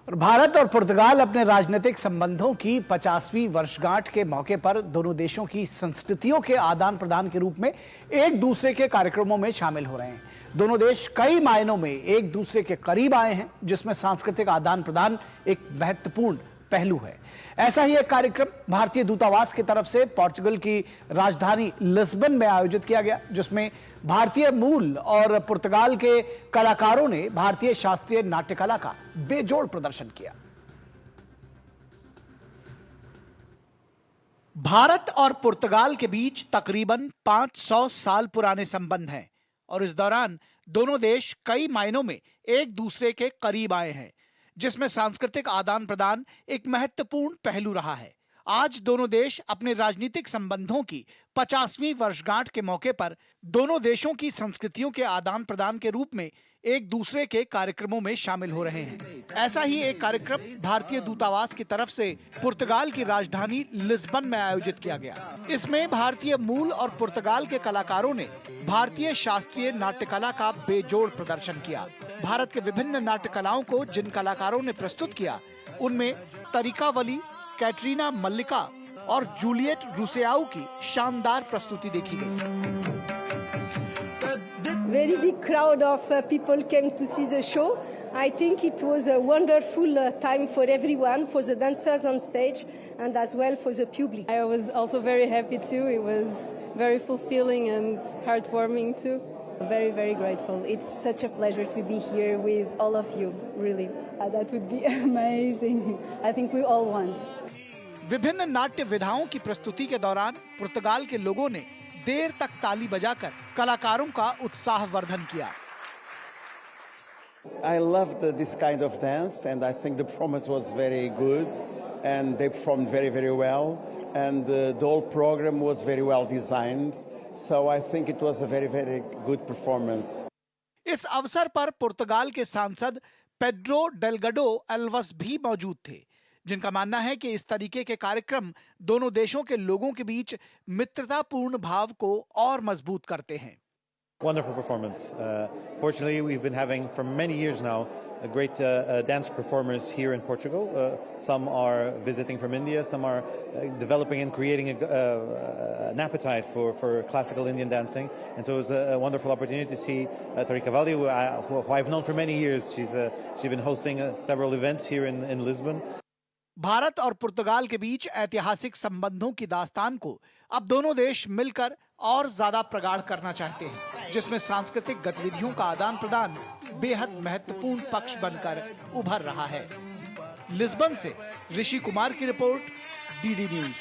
और भारत और पुर्तगाल अपने राजनीतिक संबंधों की 50वीं वर्षगांठ के मौके पर दोनों देशों की संस्कृतियों के आदान प्रदान के रूप में एक दूसरे के कार्यक्रमों में शामिल हो रहे हैं। दोनों देश कई मायनों में एक दूसरे के करीब आए हैं, जिसमें सांस्कृतिक आदान प्रदान एक महत्वपूर्ण पहलू है। ऐसा ही एक कार्यक्रम भारतीय दूतावास की तरफ से पोर्चुगल की राजधानी लिस्बन में आयोजित किया गया, जिसमें भारतीय मूल और पुर्तगाल के कलाकारों ने भारतीय शास्त्रीय नाट्य कला का बेजोड़ प्रदर्शन किया। भारत और पुर्तगाल के बीच तकरीबन 500 साल पुराने संबंध हैं और इस दौरान दोनों देश कई मायनों में एक दूसरे के करीब आए हैं, जिसमें सांस्कृतिक आदान प्रदान एक महत्वपूर्ण पहलू रहा है। आज दोनों देश अपने राजनीतिक संबंधों की 50वीं वर्षगांठ के मौके पर दोनों देशों की संस्कृतियों के आदान प्रदान के रूप में एक दूसरे के कार्यक्रमों में शामिल हो रहे हैं। ऐसा ही एक कार्यक्रम भारतीय दूतावास की तरफ से पुर्तगाल की राजधानी लिस्बन में आयोजित किया गया। इसमें भारतीय मूल और पुर्तगाल के कलाकारों ने भारतीय शास्त्रीय नाट्य कला का बेजोड़ प्रदर्शन किया। भारत के विभिन्न नाट्य कलाओं को जिन कलाकारों ने प्रस्तुत किया, उनमें तरीका वली, कैटरीना मल्लिका और जूलियट रुसेआउ की शानदार प्रस्तुति देखी गई। Very big crowd of people came to see the show. I think it was a wonderful time for everyone, for the dancers on stage and as well for the public. I was also very happy too. It was very fulfilling and heartwarming too. Very, very grateful. It's such a pleasure to be here with all of you, really. That would be amazing. I think we all want. विभिन्न नाट्य विधाओं की प्रस्तुति के दौरान पुर्तगाल के लोगों ने देर तक ताली बजाकर कलाकारों का उत्साहवर्धन किया। I loved this kind of dance and I think the performance was very good and they performed very, very well and the whole program was very well designed. So I think it was a very, very good performance. इस अवसर पर पुर्तगाल के सांसद Pedro डेल्गडो एल्वस भी मौजूद थे, जिनका मानना है कि इस तरीके के कार्यक्रम दोनों देशों के लोगों के बीच मित्रतापूर्ण भाव को और मजबूत करते हैं। Wonderful performance. Fortunately, we've been having for many years now a great dance performers here in Portugal. Some are visiting from India, some are developing and creating an appetite for classical Indian dancing. And so it was a wonderful opportunity to see Tariqa Valli, who I've known for many years. She's been hosting several events here in Lisbon. Bharat और पुर्तगाल के बीच ऐतिहासिक संबंधों की दास्तान को अब दोनों देश मिलकर और ज्यादा प्रगाढ़ करना चाहते हैं, जिसमें सांस्कृतिक गतिविधियों का आदान प्रदान बेहद महत्वपूर्ण पक्ष बनकर उभर रहा है। लिस्बन से ऋषि कुमार की रिपोर्ट, डीडी न्यूज।